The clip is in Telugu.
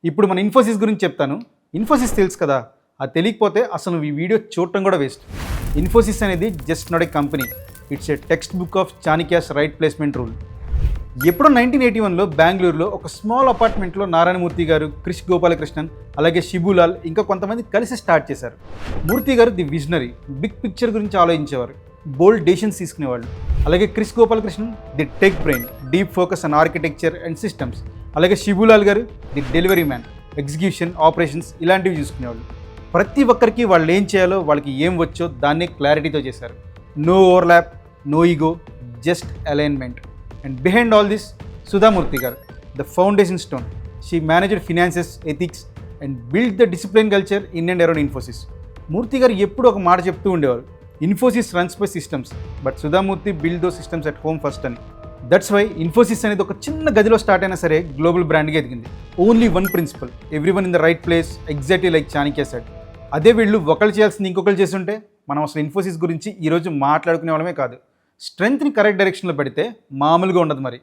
ఇప్పుడు మన ఇన్ఫోసిస్ గురించి చెప్తాను. ఇన్ఫోసిస్ తెలుసు కదా, అది తెలియకపోతే అసలు ఈ వీడియో చూడటం కూడా వేస్ట్. ఇన్ఫోసిస్ అనేది just not a company, it's a textbook of Chanakya's right placement rule. ఎప్పుడో 1981లో బెంగళూరులో ఒక స్మాల్ అపార్ట్మెంట్లో నారాయణమూర్తి గారు, క్రిష్ గోపాలకృష్ణన్, అలాగే షిబులాల్ ఇంకా కొంతమంది కలిసి స్టార్ట్ చేశారు. మూర్తి గారు ది విజనరీ, బిగ్ పిక్చర్ గురించి ఆలోచించేవారు, బోల్డ్ డెసిషన్స్ తీసుకునేవాళ్ళు. అలాగే Kris Gopalakrishnan the tech brain, deep focus on architecture and systems. అలాగే షిబులాల్ గారు the delivery man, execution, operations ఇలాంటివి చూసుకునేవాళ్ళు. ప్రతి ఒక్కరికి వాళ్ళు ఏం చేయాలో, వాళ్ళకి ఏం వచ్చో దాన్నే క్లారిటీతో చేశారు. No overlap, no ego, just alignment. And behind all this Sudha Murty గారు, the foundation stone. She managed finances, ethics and build the discipline culture in and around Infosys. Murty గారు ఎప్పుడు ఒక మాట చెప్తూ ఉండేవారు, Infosys runs by systems but Sudha Murty build those systems at home first అని. దట్స్ వై ఇన్ఫోసిస్ అనేది ఒక చిన్న గదిలో స్టార్ట్ అయినా సరే గ్లోబల్ బ్రాండ్గా ఎదిగింది. Only one principle, everyone in the right place, exactly like Chanakya said. అదే వీళ్ళు ఒకళ్ళు చేయాల్సింది ఇంకొకరు చేస్తుంటే మనం అసలు ఇన్ఫోసిస్ గురించి ఈరోజు మాట్లాడుకునే వాళ్ళమే కాదు. స్ట్రెంగ్త్ని కరెక్ట్ డైరెక్షన్లో పెడితే మామూలుగా ఉండదు మరి.